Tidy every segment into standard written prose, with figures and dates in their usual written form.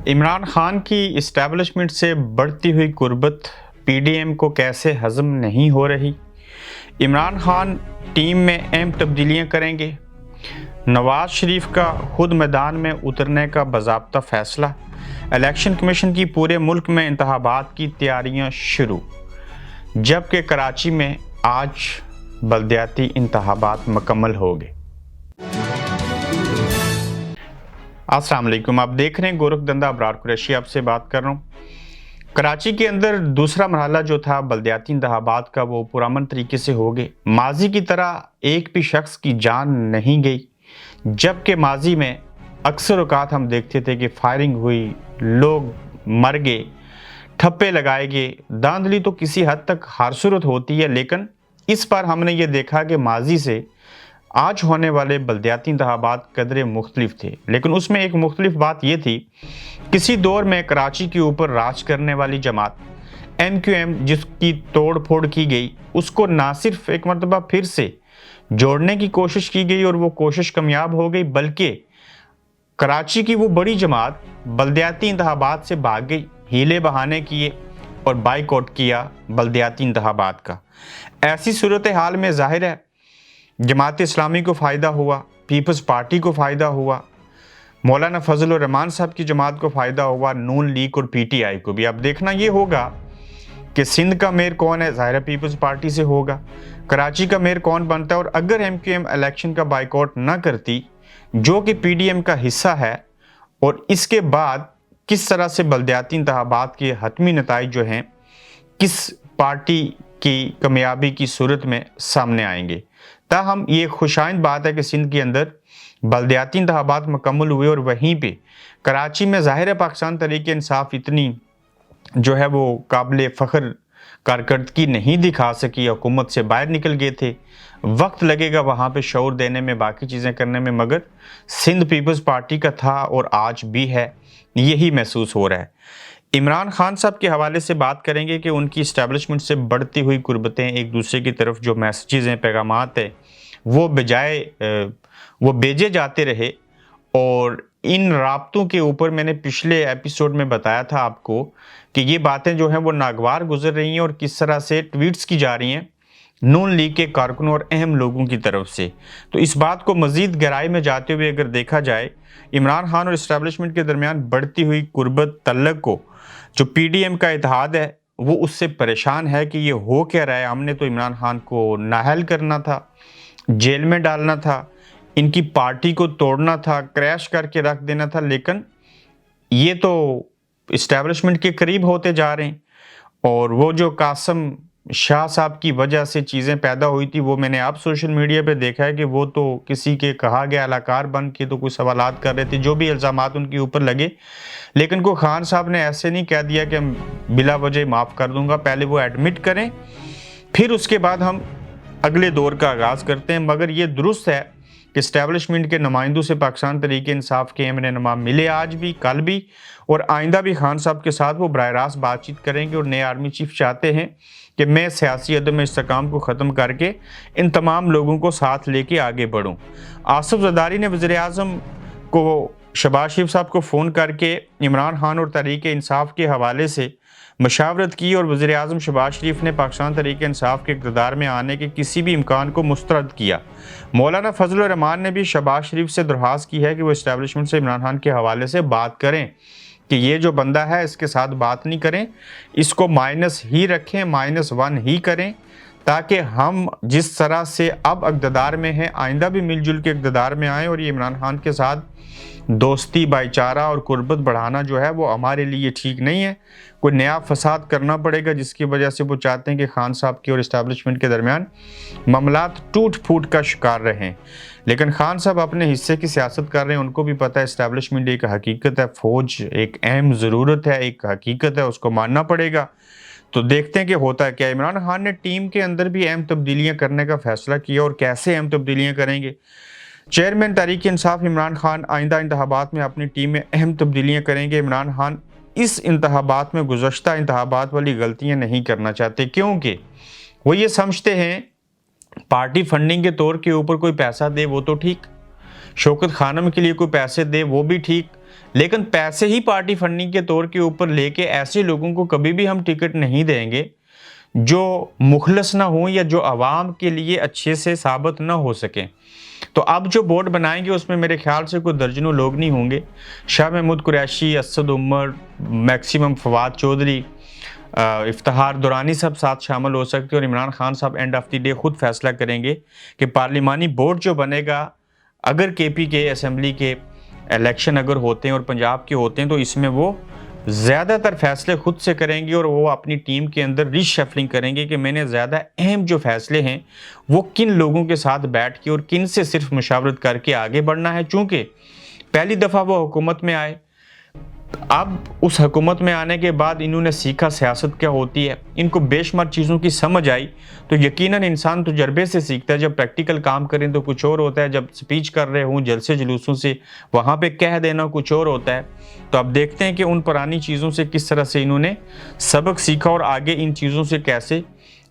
इमरान खान की इस्टेब्लिशमेंट से बढ़ती हुई गुर्बत पीडीएम को कैसे हजम नहीं हो रही। इमरान खान टीम में अहम तब्दीलियां करेंगे। नवाज शरीफ का खुद मैदान में उतरने का बाज़ाब्ता फैसला। इलेक्शन कमीशन की पूरे मुल्क में इंतखाबात की तैयारियां शुरू, जबकि कराची में आज बल्दियाती इंतखाबात मुकम्मल हो गए। अस्सलाम वालेकुम, आप देख रहे हैं गोरखधंधा। अबरार कुरैशी आपसे बात कर रहा हूँ। कराची के अंदर दूसरा मरहला जो था बल्दियाती इंतखाबात का, वो पुरअमन तरीके से हो गए। माजी की तरह एक भी शख्स की जान नहीं गई, जबकि माजी में अक्सर औकात हम देखते थे कि फायरिंग हुई, लोग मर गए, ठप्पे लगाए गए। धांधली तो किसी हद तक हर सूरत होती है, लेकिन इस बार हमने ये देखा कि माजी से आज होने वाले बल्दियाती इंतखाबात कदरे मुख्तलिफ थे। लेकिन उसमें एक मुख्तलिफ बात यह थी, किसी दौर में कराची के ऊपर राज करने वाली जमात MQM जिसकी तोड़ फोड़ की गई, उसको ना सिर्फ एक मरतबा फिर से जोड़ने की कोशिश की गई और वो कोशिश कामयाब हो गई, बल्कि कराची की वो बड़ी जमात बल्दियाती इंतखाबात से भाग गई, हीले बहाने किए और बाइकआउट किया बल्दियाती इंतखाबात का। ऐसी सूरत हाल में जाहिर है जमात इस्लामी को फ़ायदा हुआ, पीपल्स पार्टी को फ़ायदा हुआ, मौलाना फजल उर रहमान साहब की जमात को फ़ायदा हुआ, नून लीग और PTI को भी। अब देखना ये होगा कि सिंध का मेयर कौन है, ज़ाहिर पीपल्स पार्टी से होगा। कराची का मेयर कौन बनता है, और अगर MQM इलेक्शन का बाइकआउट ना करती जो कि PDM का हिस्सा है, और इसके बाद किस तरह से बल्दियाती इंतखाबात के हतमी नताइज जो हैं किस पार्टी की कामयाबी की सूरत में सामने आएंगे। ताहम ये खुशाइंद बात है कि सिंध के अंदर बल्दियाती इंतखाबात मुकम्मल हुए, और वहीं पे कराची में ज़ाहिर पाकिस्तान तहरीक इंसाफ इतनी जो है वो काबिल फ़ख्र कारकर्दगी नहीं दिखा सकी, हुकूमत से बाहर निकल गए थे। वक्त लगेगा वहाँ पे शऊर देने में, बाकी चीज़ें करने में, मगर सिंध पीपल्स पार्टी का था और आज भी है, यही महसूस हो रहा है। इमरान खान साहब के हवाले से बात करेंगे कि उनकी इस्टेब्लिशमेंट से बढ़ती हुई कुर्बतें, एक दूसरे की तरफ जो मैसेजेस हैं, पैगामात हैं, वो बजाय वो भेजे जाते रहे। और इन राब्तों के ऊपर मैंने पिछले एपिसोड में बताया था आपको कि ये बातें जो हैं वो नागवार गुजर रही हैं और किस तरह से ट्वीट्स की जा रही हैं नून लीग के कारकुनों और अहम लोगों की तरफ से। तो इस बात को मज़ीद गहराई में जाते हुए अगर देखा जाए, इमरान खान और इस्टेब्लिशमेंट के दरमियान बढ़ती हुई कुर्बत तल्लक को जो PDM का इत्तेहाद है वो उससे परेशान है कि ये हो क्या रहा है। हमने तो इमरान खान को नाअहल करना था, जेल में डालना था, इनकी पार्टी को तोड़ना था, क्रैश करके रख देना था, लेकिन ये तो इस्टेब्लिशमेंट के करीब होते जा रहे हैं। और वो जो कासिम शाह साहब की वजह से चीज़ें पैदा हुई थी, वो मैंने आप सोशल मीडिया पे देखा है कि वो तो किसी के कहा गया अलाकार बन के तो कुछ सवालात कर रहे थे, जो भी इल्ज़ामात उनके ऊपर लगे। लेकिन को खान साहब ने ऐसे नहीं कह दिया कि हम बिला वजह माफ़ कर दूंगा, पहले वो एडमिट करें, फिर उसके बाद हम अगले दौर का आगाज़ करते हैं। मगर ये दुरुस्त है कि इस्टेब्लिशमेंट के नुमाइंदों से पाकिस्तान तहरीक इंसाफ के रहनुमा मिले, आज भी, कल भी, और आइंदा भी खान साहब के साथ वो बराह रास्त बातचीत करेंगे। और नए आर्मी चीफ चाहते हैं कि मैं सियासी अदम इस्तेकाम को ख़त्म करके इन तमाम लोगों को साथ लेके आगे बढ़ूँ। आसिफ ज़रदारी ने वज़ीर आज़म को, शहबाज शरीफ साहब को फ़ोन करके इमरान खान और तहरीक इंसाफ के हवाले से मशावरत की, और वज़ीर आज़म शहबाज शरीफ ने पाकिस्तान तहरीक इंसाफ के इक़्तिदार में आने के किसी भी इम्कान को मुस्तरद किया। मौलाना फजल उर रहमान ने भी शहबाज शरीफ से दरख्वास्त की है कि वो इस्टेब्लिशमेंट से इमरान खान के हवाले से बात करें कि ये जो बंदा है इसके साथ बात नहीं करें, इसको माइनस ही रखें, -1 ही करें, ताकि हम जिस तरह से अब इक़्तिदार में हैं आइंदा भी मिलजुल के इक़्तिदार में आएँ। और ये इमरान खान के साथ दोस्ती, भाईचारा और कुर्बत बढ़ाना जो है वो हमारे लिए ठीक नहीं है। कोई नया फसाद करना पड़ेगा जिसकी वजह से वो चाहते हैं कि खान साहब की और इस्टेब्लिशमेंट के दरमियान मामलात टूट फूट का शिकार रहें। लेकिन खान साहब अपने हिस्से की सियासत कर रहे हैं, उनको भी पता है इस्टेब्लिशमेंट एक हकीकत है, फ़ौज एक अहम ज़रूरत है, एक हकीकत है, उसको मानना पड़ेगा। तो देखते हैं कि होता है क्या। इमरान खान ने टीम के अंदर भी अहम तब्दीलियाँ करने का फैसला किया, और कैसे अहम तब्दीलियाँ करेंगे। चेयरमैन तहरीक इंसाफ इमरान खान आइंदा इंतखाबात में अपनी टीम में अहम तब्दीलियाँ करेंगे। इमरान खान इस इंतखाबात में गुज़श्ता इंतखाबात वाली गलतियाँ नहीं करना चाहते, क्योंकि वो ये समझते हैं पार्टी फंडिंग के तौर के ऊपर कोई पैसा दे वो तो ठीक, शौकत खानम के लिए कोई पैसे दे वो भी ठीक, लेकिन पैसे ही पार्टी फंडिंग के तौर के ऊपर लेके ऐसे लोगों को कभी भी हम टिकट नहीं देंगे जो मुखलस ना हो या जो आवाम के लिए अच्छे से साबित ना हो सके। तो अब जो बोर्ड बनाएंगे उसमें मेरे ख्याल से कोई दर्जनों लोग नहीं होंगे। शाह महमूद कुरैशी, असद उमर, मैक्सिमम फवाद चौधरी, इफ्तिखार दुरानी सब साथ शामिल हो सकते हैं और इमरान खान साहब एंड ऑफ द डे खुद फैसला करेंगे कि पार्लिमानी बोर्ड जो बनेगा, अगर केपी के असेंबली के इलेक्शन अगर होते हैं और पंजाब के होते हैं तो इसमें वो ज़्यादातर फैसले खुद से करेंगे और वो अपनी टीम के अंदर रीशफलिंग करेंगे कि मैंने ज़्यादा अहम जो फैसले हैं वो किन लोगों के साथ बैठ के और किन से सिर्फ मुशावरत करके आगे बढ़ना है। चूँकि पहली दफ़ा वो हुकूमत में आए, अब उस हुकूमत में आने के बाद इन्होंने सीखा सियासत क्या होती है, इनको बेशुमार चीज़ों की समझ आई। तो यकीनन इंसान तजुर्बे से सीखता है। जब प्रैक्टिकल काम करें तो कुछ और होता है, जब स्पीच कर रहे हों जलसे जुलूसों से वहाँ पे कह देना कुछ और होता है। तो अब देखते हैं कि उन पुरानी चीज़ों से किस तरह से इन्होंने सबक सीखा और आगे इन चीज़ों से कैसे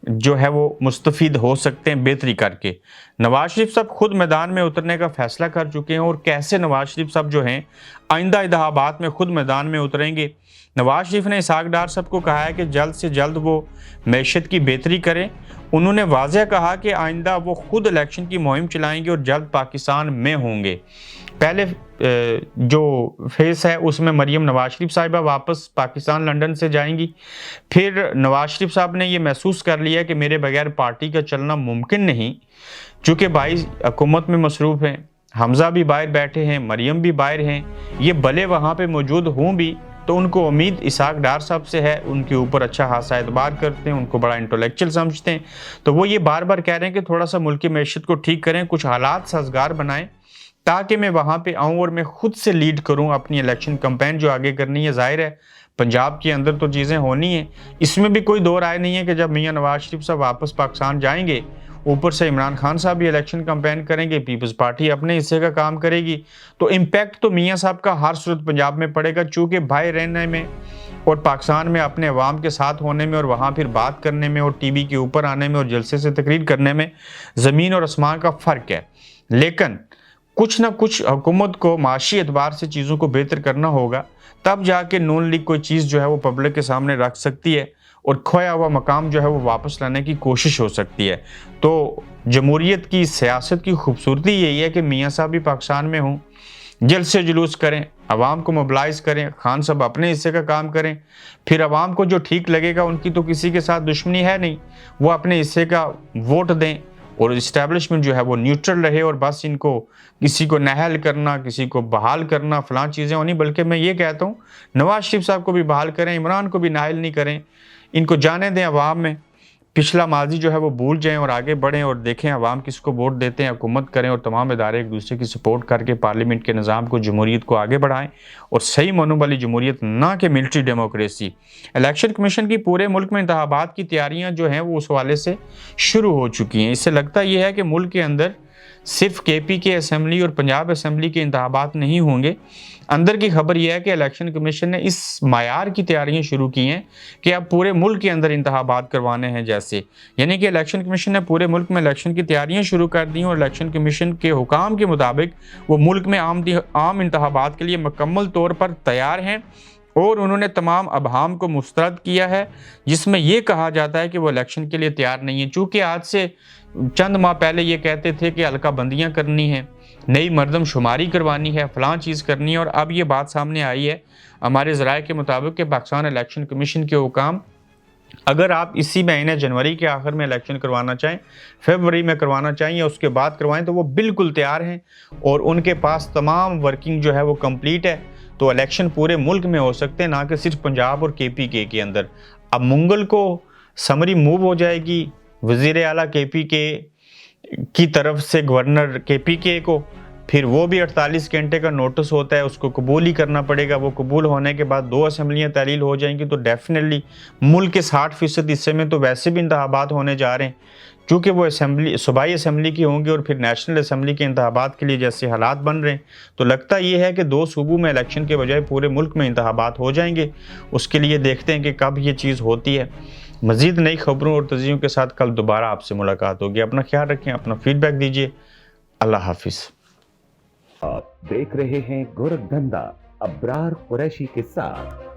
जो है वो मुस्तफ़ीद हो सकते हैं बेहतरी करके। नवाज शरीफ साहब खुद मैदान में उतरने का फैसला कर चुके हैं और कैसे नवाज शरीफ साहब जो हैं आइंदा इंतखाबात में खुद मैदान में उतरेंगे। नवाज शरीफ ने इसहाक डार साहब को कहा है कि जल्द से जल्द वो मैशत की बेहतरी करें। उन्होंने वाज़ह कहा कि आइंदा वो खुद इलेक्शन की मुहिम चलाएंगे और जल्द पाकिस्तान में होंगे। पहले जो फेस है उसमें मरीम नवाज शरीफ साहिबा वापस पाकिस्तान लंदन से जाएंगी। फिर नवाज शरीफ साहब ने ये महसूस कर लिया कि मेरे बगैर पार्टी का चलना मुमकिन नहीं, चूँकि भाई हुकूमत में मसरूफ़ हैं, हमज़ा भी बाहर बैठे हैं, मरीम भी बाहर हैं, ये भले वहाँ पे मौजूद हों भी तो उनको उम्मीद इसहाक डार साहब से है, उनके ऊपर अच्छा खासा एतबार करते हैं, उनको बड़ा इंटेलेक्चुअल समझते हैं। तो वो ये बार बार कह रहे हैं कि थोड़ा सा मुल्क की मैशत को ठीक करें, कुछ हालात साजगार बनाएं ताकि मैं वहाँ पे आऊँ और मैं खुद से लीड करूँ अपनी इलेक्शन कैंपेन जो आगे करनी है। जाहिर है पंजाब के अंदर तो चीज़ें होनी है, इसमें भी कोई दो राय नहीं है कि जब मियाँ नवाज शरीफ साहब वापस पाकिस्तान जाएंगे, ऊपर से इमरान खान साहब भी इलेक्शन कैंपेन करेंगे, पीपल्स पार्टी अपने हिस्से का काम करेगी, तो इम्पैक्ट तो मियाँ साहब का हर सूरत पंजाब में पड़ेगा। चूँकि भाई रहने में और पाकिस्तान में अपने अवाम के साथ होने में और वहाँ फिर बात करने में और टीवी के ऊपर आने में और जलसे से तकरीर करने में ज़मीन और आसमान का फ़र्क है। लेकिन कुछ ना कुछ हुकूमत को माशी एतबार से चीज़ों को बेहतर करना होगा, तब जाके नून लीग कोई चीज़ जो है वो पब्लिक के सामने रख सकती है और खोया हुआ मकाम जो है वो वापस लाने की कोशिश हो सकती है। तो जमहूरियत की सियासत की खूबसूरती यही है कि मियाँ साहब भी पाकिस्तान में हों, जलसे जुलूस करें, आवाम को मोबिलाइज़ करें, खान साहब अपने हिस्से का काम करें, फिर आवाम को जो ठीक लगेगा, उनकी तो किसी के साथ दुश्मनी है नहीं, वो अपने हिस्से का वोट दें और इस्टेब्लिशमेंट जो है वो न्यूट्रल रहे और बस इनको किसी को नहल करना, किसी को बहाल करना, फलां चीज़ें होनी। बल्कि मैं ये कहता हूँ नवाज शरीफ साहब को भी बहाल करें, इमरान को भी नाहल नहीं करें, इनको जाने दें अवाम में, पिछला माजी जो है वो भूल जाएं और आगे बढ़ें और देखें अवाम किसको वोट देते हैं, हुकूमत करें और तमाम इदारे एक दूसरे की सपोर्ट करके पार्लियामेंट के निज़ाम को, जमहूरियत को आगे बढ़ाएं और सही मानों वाली जमहूरियत, ना कि मिलिट्री डेमोक्रेसी। इलेक्शन कमीशन की पूरे मुल्क में इंतखाबात की तैयारियाँ जो हैं वो उस हवाले से शुरू हो चुकी हैं। इससे लगता यह है कि मुल्क के अंदर सिर्फ केपी के असेंबली और पंजाब असेंबली के इंतखाबात नहीं होंगे। अंदर की खबर यह है कि इलेक्शन कमीशन ने इस मायार की तैयारियां शुरू की हैं कि अब पूरे मुल्क के अंदर इंतखाबात करवाने हैं जैसे, यानी कि इलेक्शन कमीशन ने पूरे मुल्क में इलेक्शन की तैयारियां शुरू कर दी हैं और इलेक्शन कमीशन के हुकाम के मुताबिक वो मुल्क में आम इंतखाबात के लिए मुकम्मल तौर पर तैयार हैं। और उन्होंने तमाम अबहाम को मुस्तरद किया है जिसमें यह कहा जाता है कि वो इलेक्शन के लिए तैयार नहीं है। चूँकि आज से चंद माह पहले ये कहते थे कि हल्का बंदियाँ करनी है, नई मरदमशुमारी करवानी है, फलां चीज़ करनी है, और अब ये बात सामने आई है हमारे ज़राए के मुताबिक कि पाकिस्तान इलेक्शन कमीशन के हुकाम, अगर आप इसी महीने जनवरी के आखिर में इलेक्शन करवाना चाहें, फरवरी में करवाना चाहें या उसके बाद करवाएं, तो वो बिल्कुल तैयार हैं और उनके पास तमाम वर्किंग जो है वो कंप्लीट है। तो इलेक्शन पूरे मुल्क में हो सकते हैं, ना कि सिर्फ पंजाब और KPK के अंदर। अब मंगल को समरी मूव हो जाएगी वज़ीर आला KPK की तरफ से गवर्नर KPK को, फिर वो भी 48 घंटे का नोटिस होता है, उसको कबूल ही करना पड़ेगा। वो कबूल होने के बाद 2 असेंबलियाँ तहलील हो जाएंगी, तो डेफिनेटली मुल्क के 60% हिस्से में तो वैसे भी इंतखाबात होने जा रहे हैं, क्योंकि वो असेंबली सूबाई असेंबली की होंगी और फिर नेशनल असेंबली के इंतखाबात के लिए जैसे हालात बन रहे हैं, तो लगता ये है कि 2 सूबों में इलेक्शन के बजाय पूरे मुल्क में इंतखाबात हो जाएंगे। उसके लिए देखते हैं कि कब ये चीज़ होती है। मज़ीद नई खबरों और तज़कियों के साथ कल दोबारा आपसे मुलाकात होगी। अपना ख्याल रखें, अपना फीडबैक दीजिए। अल्लाह हाफिज़। आप देख रहे हैं गोरखधंधा। अब्रार कुरैशी के साथ।